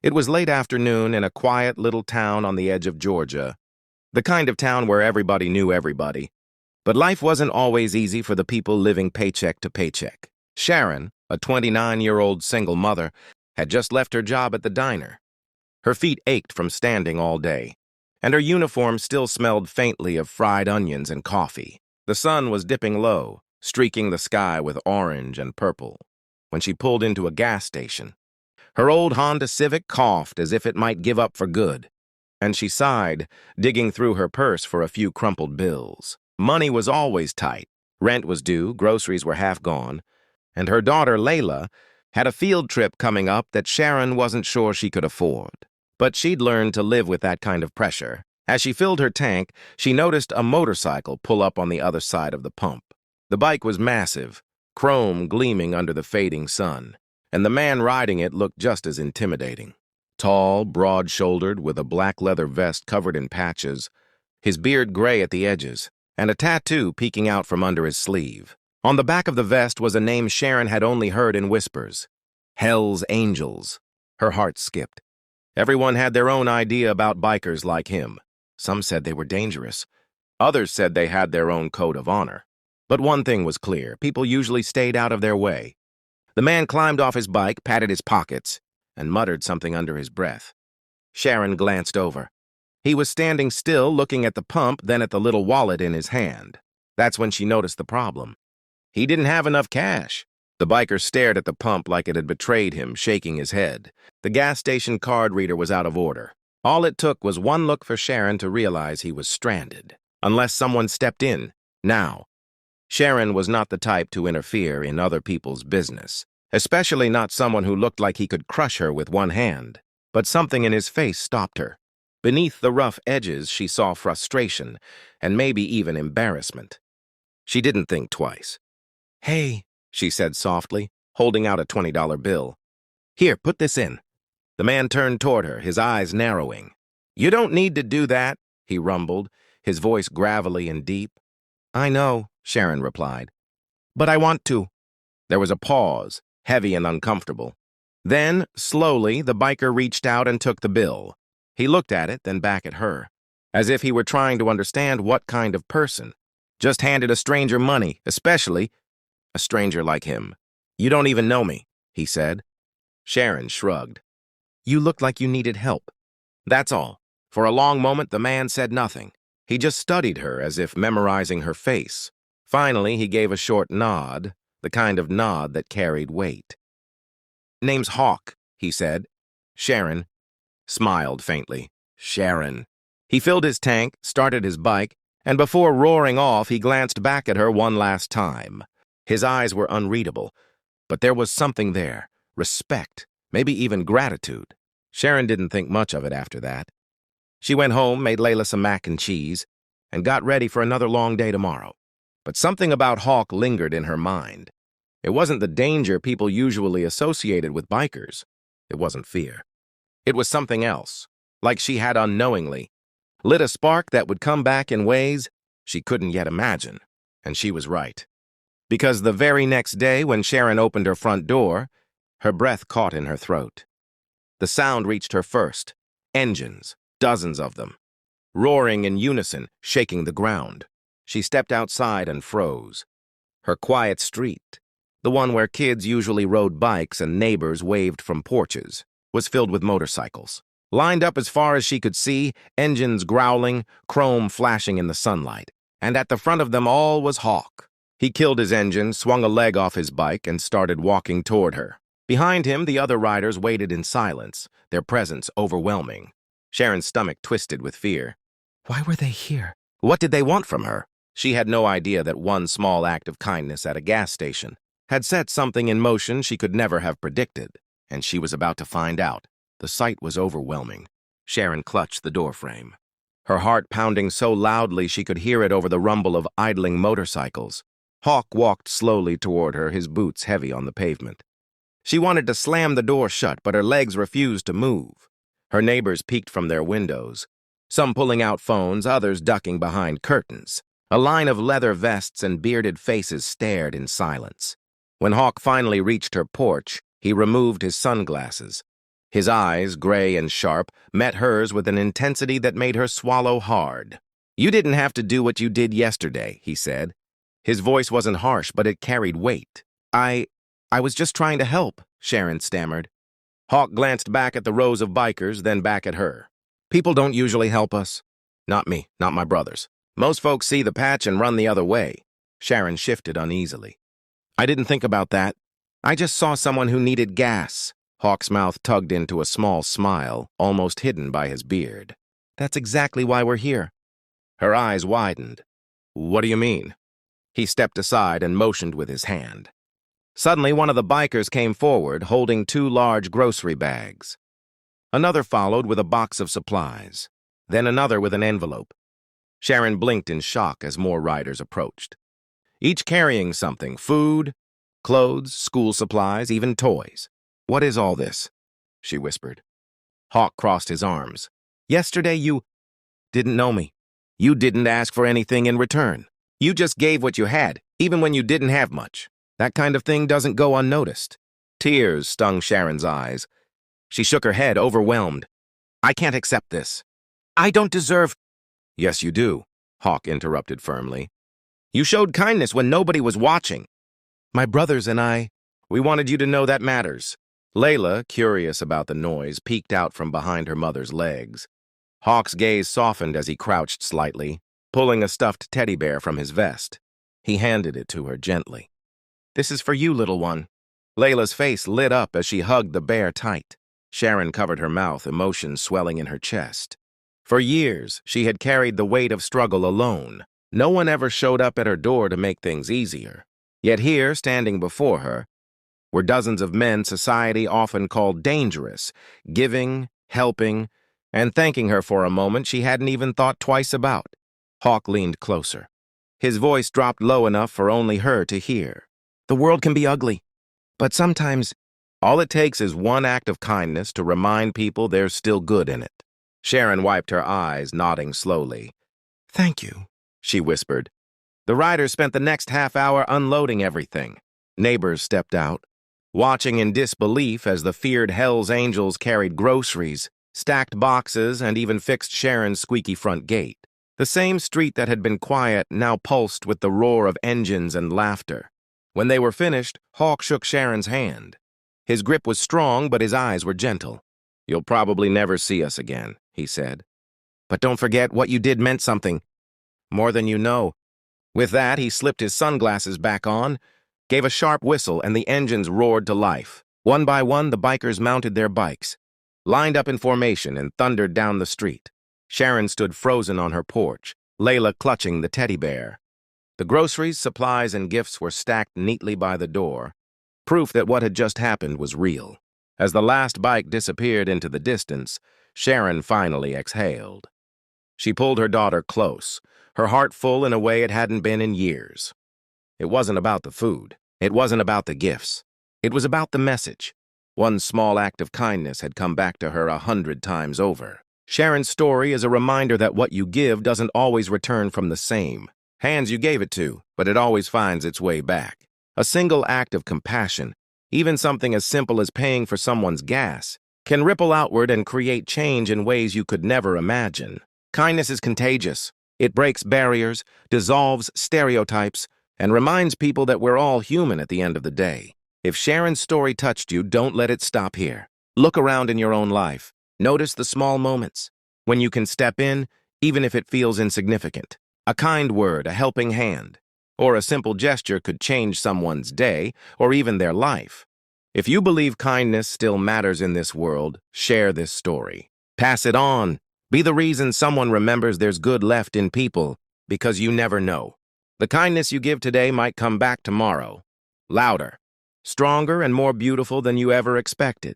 It was late afternoon in a quiet little town on the edge of Georgia, the kind of town where everybody knew everybody. But life wasn't always easy for the people living paycheck to paycheck. Sharon, a 29-year-old single mother, had just left her job at the diner. Her feet ached from standing all day, and her uniform still smelled faintly of fried onions and coffee. The sun was dipping low, streaking the sky with orange and purple, when she pulled into a gas station. Her old Honda Civic coughed as if it might give up for good, and she sighed, digging through her purse for a few crumpled bills. Money was always tight. Rent was due, groceries were half gone, and her daughter, Layla, had a field trip coming up that Sharon wasn't sure she could afford. But she'd learned to live with that kind of pressure. As she filled her tank, she noticed a motorcycle pull up on the other side of the pump. The bike was massive, chrome gleaming under the fading sun, and the man riding it looked just as intimidating. Tall, broad-shouldered, with a black leather vest covered in patches, his beard gray at the edges, and a tattoo peeking out from under his sleeve. On the back of the vest was a name Sharon had only heard in whispers: Hell's Angels. Her heart skipped. Everyone had their own idea about bikers like him. Some said they were dangerous. Others said they had their own code of honor. But one thing was clear: people usually stayed out of their way. The man climbed off his bike, patted his pockets, and muttered something under his breath. Sharon glanced over. He was standing still, looking at the pump, then at the little wallet in his hand. That's when she noticed the problem. He didn't have enough cash. The biker stared at the pump like it had betrayed him, shaking his head. The gas station card reader was out of order. All it took was one look for Sharon to realize he was stranded, unless someone stepped in, now. Sharon was not the type to interfere in other people's business, especially not someone who looked like he could crush her with one hand. But something in his face stopped her. Beneath the rough edges, she saw frustration, and maybe even embarrassment. She didn't think twice. "Hey," she said softly, holding out a $20 bill. "Here, put this in." The man turned toward her, his eyes narrowing. "You don't need to do that," he rumbled, his voice gravelly and deep. "I know," Sharon replied, "but I want to." There was a pause, heavy and uncomfortable. Then, slowly, the biker reached out and took the bill. He looked at it, then back at her, as if he were trying to understand what kind of person just handed a stranger money, especially a stranger like him. "You don't even know me," he said. Sharon shrugged. "You looked like you needed help. That's all." For a long moment, the man said nothing. He just studied her as if memorizing her face. Finally, he gave a short nod, the kind of nod that carried weight. "Name's Hawk," he said. Sharon smiled faintly. Sharon. He filled his tank, started his bike, and before roaring off, he glanced back at her one last time. His eyes were unreadable, but there was something there. Respect, maybe even gratitude. Sharon didn't think much of it after that. She went home, made Layla some mac and cheese, and got ready for another long day tomorrow. But something about Hawk lingered in her mind. It wasn't the danger people usually associated with bikers. It wasn't fear. It was something else, like she had unknowingly lit a spark that would come back in ways she couldn't yet imagine. And she was right. Because the very next day, when Sharon opened her front door, her breath caught in her throat. The sound reached her first. Engines, dozens of them, roaring in unison, shaking the ground. She stepped outside and froze. Her quiet street, the one where kids usually rode bikes and neighbors waved from porches, was filled with motorcycles. Lined up as far as she could see, engines growling, chrome flashing in the sunlight. And at the front of them all was Hawk. He killed his engine, swung a leg off his bike, and started walking toward her. Behind him, the other riders waited in silence, their presence overwhelming. Sharon's stomach twisted with fear. Why were they here? What did they want from her? She had no idea that one small act of kindness at a gas station had set something in motion she could never have predicted, and she was about to find out. The sight was overwhelming. Sharon clutched the doorframe, her heart pounding so loudly she could hear it over the rumble of idling motorcycles. Hawk walked slowly toward her, his boots heavy on the pavement. She wanted to slam the door shut, but her legs refused to move. Her neighbors peeked from their windows, some pulling out phones, others ducking behind curtains. A line of leather vests and bearded faces stared in silence. When Hawk finally reached her porch, he removed his sunglasses. His eyes, gray and sharp, met hers with an intensity that made her swallow hard. "You didn't have to do what you did yesterday," he said. His voice wasn't harsh, but it carried weight. I was just trying to help," Sharon stammered. Hawk glanced back at the rows of bikers, then back at her. "People don't usually help us. Not me, not my brothers. Most folks see the patch and run the other way." Sharon shifted uneasily. "I didn't think about that. I just saw someone who needed gas." Hawk's mouth tugged into a small smile, almost hidden by his beard. "That's exactly why we're here." Her eyes widened. "What do you mean?" He stepped aside and motioned with his hand. Suddenly, one of the bikers came forward, holding 2 large grocery bags. Another followed with a box of supplies, then another with an envelope. Sharon blinked in shock as more riders approached, each carrying something: food, clothes, school supplies, even toys. "What is all this?" she whispered. Hawk crossed his arms. "Yesterday you didn't know me. You didn't ask for anything in return. You just gave what you had, even when you didn't have much. That kind of thing doesn't go unnoticed." Tears stung Sharon's eyes. She shook her head, overwhelmed. "I can't accept this. I don't deserve—" "Yes, you do," Hawk interrupted firmly. "You showed kindness when nobody was watching. My brothers and I, we wanted you to know that matters." Layla, curious about the noise, peeked out from behind her mother's legs. Hawk's gaze softened as he crouched slightly, pulling a stuffed teddy bear from his vest. He handed it to her gently. "This is for you, little one." Layla's face lit up as she hugged the bear tight. Sharon covered her mouth, emotion swelling in her chest. For years, she had carried the weight of struggle alone. No one ever showed up at her door to make things easier. Yet here, standing before her, were dozens of men society often called dangerous, giving, helping, and thanking her for a moment she hadn't even thought twice about. Hawk leaned closer. His voice dropped low enough for only her to hear. "The world can be ugly, but sometimes all it takes is one act of kindness to remind people there's still good in it." Sharon wiped her eyes, nodding slowly. "Thank you," she whispered. The riders spent the next half hour unloading everything. Neighbors stepped out, watching in disbelief as the feared Hell's Angels carried groceries, stacked boxes, and even fixed Sharon's squeaky front gate. The same street that had been quiet now pulsed with the roar of engines and laughter. When they were finished, Hawk shook Sharon's hand. His grip was strong, but his eyes were gentle. "You'll probably never see us again," he said. "But don't forget, what you did meant something. More than you know." With that, he slipped his sunglasses back on, gave a sharp whistle, and the engines roared to life. One by one, the bikers mounted their bikes, lined up in formation, and thundered down the street. Sharon stood frozen on her porch, Layla clutching the teddy bear. The groceries, supplies, and gifts were stacked neatly by the door, proof that what had just happened was real. As the last bike disappeared into the distance, Sharon finally exhaled. She pulled her daughter close, her heart full in a way it hadn't been in years. It wasn't about the food. It wasn't about the gifts. It was about the message. One small act of kindness had come back to her 100 times over. Sharon's story is a reminder that what you give doesn't always return from the same hands you gave it to, but it always finds its way back. A single act of compassion, even something as simple as paying for someone's gas, can ripple outward and create change in ways you could never imagine. Kindness is contagious. It breaks barriers, dissolves stereotypes, and reminds people that we're all human at the end of the day. If Sharon's story touched you, don't let it stop here. Look around in your own life. Notice the small moments, when you can step in, even if it feels insignificant. A kind word, a helping hand, or a simple gesture could change someone's day, or even their life. If you believe kindness still matters in this world, share this story. Pass it on. Be the reason someone remembers there's good left in people, because you never know. The kindness you give today might come back tomorrow, louder, stronger, and more beautiful than you ever expected.